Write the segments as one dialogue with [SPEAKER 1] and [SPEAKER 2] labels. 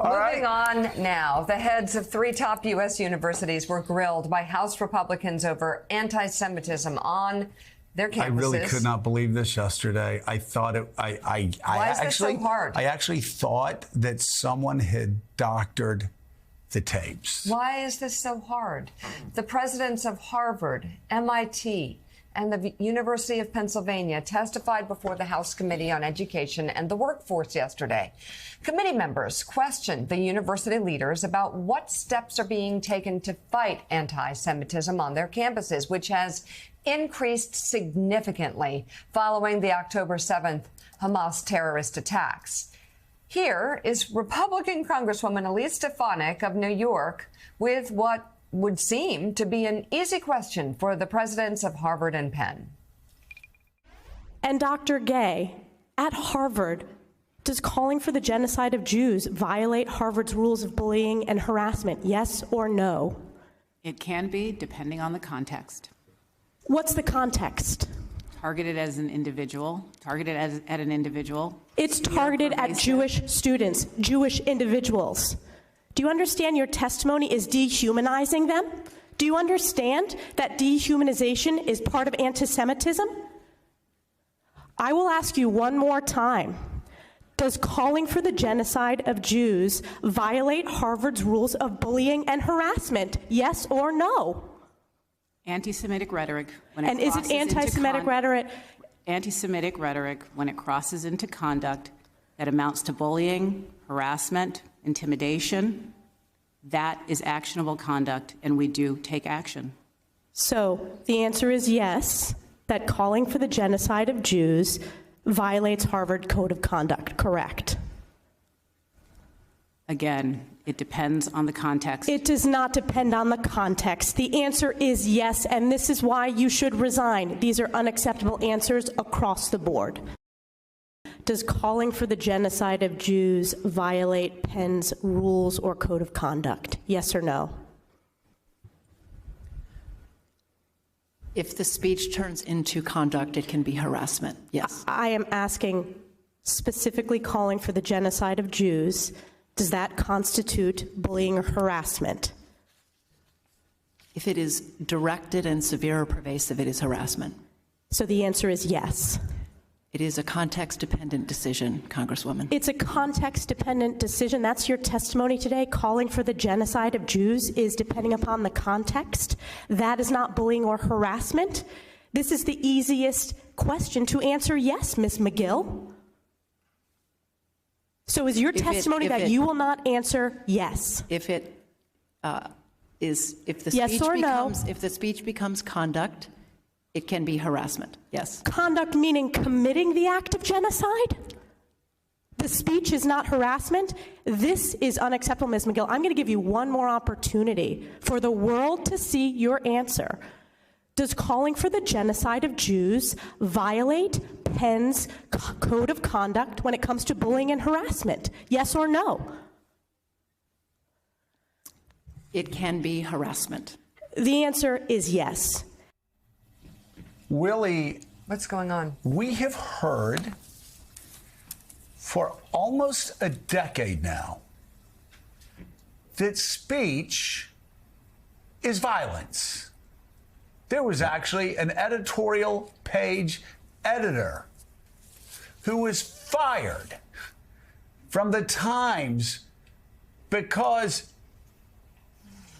[SPEAKER 1] Moving on now, the heads of 3 top U.S. universities were grilled by House Republicans over anti-Semitism on their campuses.
[SPEAKER 2] I really could not believe this yesterday. I thought it.
[SPEAKER 1] Why is this so hard?
[SPEAKER 2] I actually thought that someone had doctored the tapes.
[SPEAKER 1] Why is this so hard? The presidents of Harvard, MIT, and the University of Pennsylvania testified before the House Committee on Education and the Workforce yesterday. Committee members questioned the university leaders about what steps are being taken to fight anti-Semitism on their campuses, which has increased significantly following the October 7th Hamas terrorist attacks. Here is Republican Congresswoman Elise Stefanik of New York with what would seem to be an easy question for the presidents of Harvard and Penn.
[SPEAKER 3] And Dr. Gay, at Harvard, does calling for the genocide of Jews violate Harvard's rules of bullying and harassment, yes or no?
[SPEAKER 4] It can be, depending on the context.
[SPEAKER 3] What's the context?
[SPEAKER 4] Targeted as an individual, at an individual.
[SPEAKER 3] It's targeted at Jewish students, Jewish individuals. Do you understand your testimony is dehumanizing them? Do you understand that dehumanization is part of anti-Semitism? I will ask you one more time. Does calling for the genocide of Jews violate Harvard's rules of bullying and harassment, yes or no?
[SPEAKER 4] Anti-Semitic rhetoric.
[SPEAKER 3] And is it anti-Semitic rhetoric?
[SPEAKER 4] Anti-Semitic rhetoric, when it crosses into conduct that amounts to bullying, harassment, intimidation, that is actionable conduct, and we do take action.
[SPEAKER 3] So the answer is yes, that calling for the genocide of Jews violates Harvard Code of Conduct, correct?
[SPEAKER 4] Again, it depends on the context.
[SPEAKER 3] It does not depend on the context. The answer is yes, and this is why you should resign. These are unacceptable answers across the board. Does calling for the genocide of Jews violate Penn's rules or code of conduct? Yes or no?
[SPEAKER 5] If the speech turns into conduct, it can be harassment, yes.
[SPEAKER 3] I am asking specifically calling for the genocide of Jews. Does that constitute bullying or harassment?
[SPEAKER 5] If it is directed and severe or pervasive, it is harassment.
[SPEAKER 3] So the answer is yes.
[SPEAKER 5] It is a context-dependent decision, Congresswoman.
[SPEAKER 3] It's a context-dependent decision. That's your testimony today. Calling for the genocide of Jews is depending upon the context. That is not bullying or harassment. This is the easiest question to answer yes, Ms. McGill. So is your testimony that you will not answer yes?
[SPEAKER 5] If the
[SPEAKER 3] yes or no?
[SPEAKER 5] If the speech becomes conduct, it can be harassment, yes.
[SPEAKER 3] Conduct meaning committing the act of genocide? The speech is not harassment? This is unacceptable, Ms. McGill. I'm going to give you one more opportunity for the world to see your answer. Does calling for the genocide of Jews violate Penn's code of conduct when it comes to bullying and harassment? Yes or no?
[SPEAKER 5] It can be harassment.
[SPEAKER 3] The answer is yes.
[SPEAKER 2] Willie,
[SPEAKER 1] what's going on?
[SPEAKER 2] We have heard for almost a decade now that speech is violence. There was actually an editorial page editor who was fired from the Times because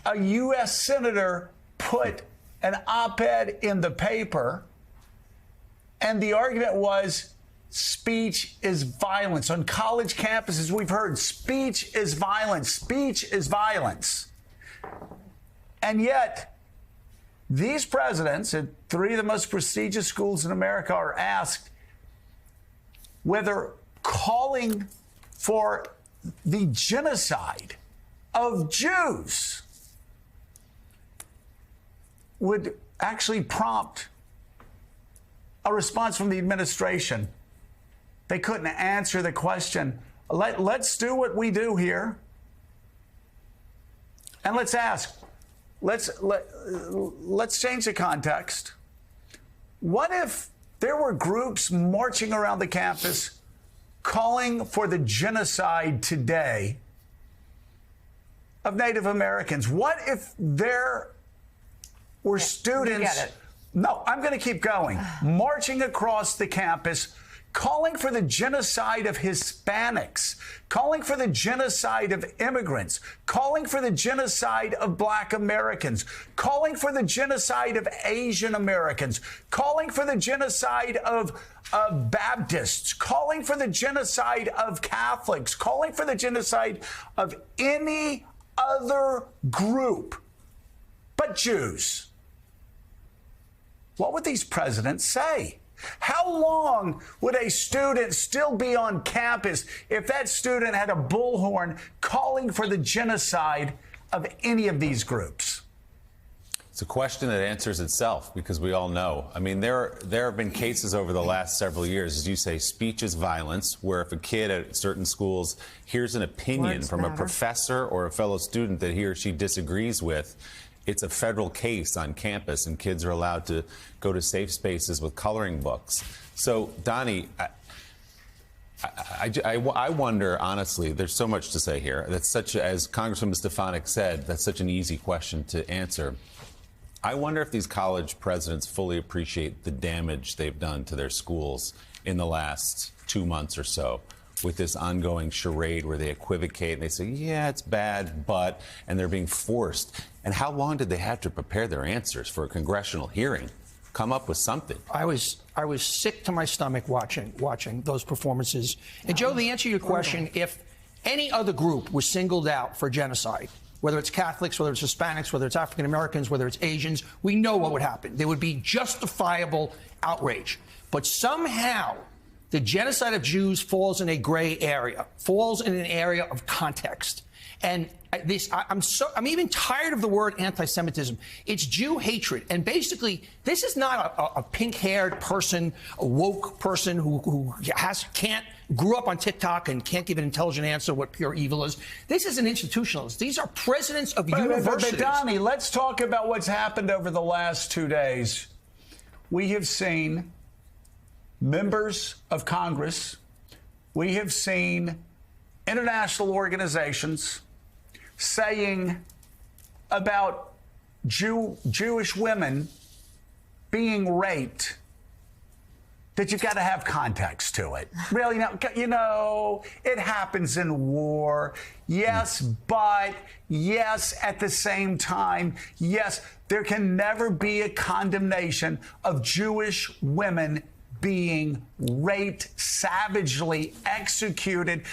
[SPEAKER 2] a U.S. senator put an op-ed in the paper, and the argument was speech is violence. On college campuses, we've heard speech is violence, speech is violence. And yet, these presidents at 3 of the most prestigious schools in America are asked whether calling for the genocide of Jews would actually prompt a response from the administration. They couldn't answer the question. Let's do what we do here, and let's ask. Let's change the context. What if there were groups marching around the campus calling for the genocide today of Native Americans? What if there were students?
[SPEAKER 1] You get it.
[SPEAKER 2] No, I'm going to keep going. Marching across the campus, calling for the genocide of Hispanics, calling for the genocide of immigrants, calling for the genocide of Black Americans, calling for the genocide of Asian Americans, calling for the genocide of Baptists, calling for the genocide of Catholics, calling for the genocide of any other group but Jews. What would these presidents say? How long would a student still be on campus if that student had a bullhorn calling for the genocide of any of these groups?
[SPEAKER 6] It's a question that answers itself because we all know. I mean, there have been cases over the last several years, as you say, speech is violence, where if a kid at certain schools hears an opinion
[SPEAKER 1] Words
[SPEAKER 6] from a
[SPEAKER 1] matter.
[SPEAKER 6] professor or a fellow student that he or she disagrees with, it's a federal case on campus, and kids are allowed to go to safe spaces with coloring books. So, Donnie, I wonder, honestly, there's so much to say here. That's such, as Congresswoman Stefanik said, that's such an easy question to answer. I wonder if these college presidents fully appreciate the damage they've done to their schools in the last 2 months or so, with this ongoing charade where they equivocate and they say, yeah, it's bad, but, and they're being forced. And how long did they have to prepare their answers for a congressional hearing? Come up with something.
[SPEAKER 7] I was sick to my stomach watching those performances. And Joe, the answer to your question, if any other group was singled out for genocide, whether it's Catholics, whether it's Hispanics, whether it's African Americans, whether it's Asians, we know what would happen. There would be justifiable outrage. But somehow the genocide of Jews falls in a gray area, falls in an area of context. And I'm even tired of the word anti-Semitism. It's Jew hatred. And basically, this is not a pink-haired person, a woke person who grew up on TikTok and can't give an intelligent answer what pure evil is. This is an institutionalist. These are presidents of universities.
[SPEAKER 2] But Donnie, let's talk about what's happened over the last 2 days. We have seen members of Congress, we have seen international organizations saying about Jewish women being raped that you've got to have context to it. Really, it happens in war. Yes, but yes, at the same time, yes, there can never be a condemnation of Jewish women being raped, savagely executed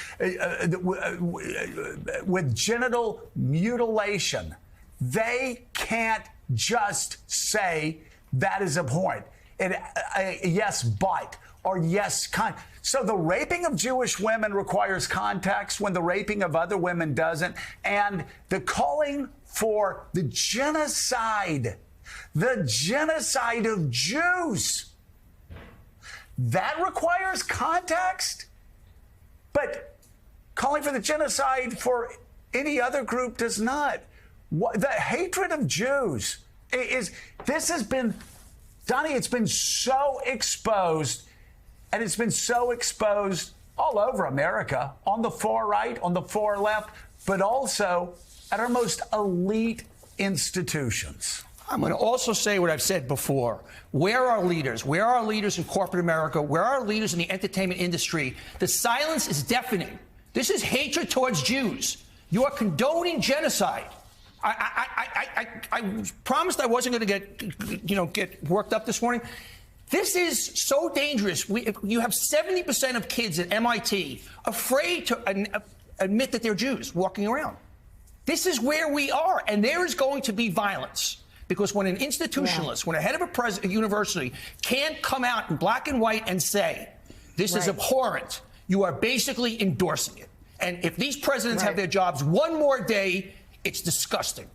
[SPEAKER 2] with genital mutilation. They can't just say that is abhorrent. Yes, but, or yes, so the raping of Jewish women requires context when the raping of other women doesn't. And the calling for the genocide of Jews, that requires context, but calling for the genocide for any other group does not. The hatred of Jews this has been, Donnie, it's been so exposed, and it's been so exposed all over America, on the far right, on the far left, but also at our most elite institutions.
[SPEAKER 7] I'm going to also say what I've said before. Where are our leaders? Where are our leaders in corporate America? Where are our leaders in the entertainment industry? The silence is deafening. This is hatred towards Jews. You are condoning genocide. I promised I wasn't going to get worked up this morning. This is so dangerous. You have 70% of kids at MIT afraid to admit that they're Jews walking around. This is where we are, and there is going to be violence. Because when an institutionalist, when a head of a university can't come out in black and white and say, this is abhorrent, you are basically endorsing it. And if these presidents have their jobs one more day, it's disgusting.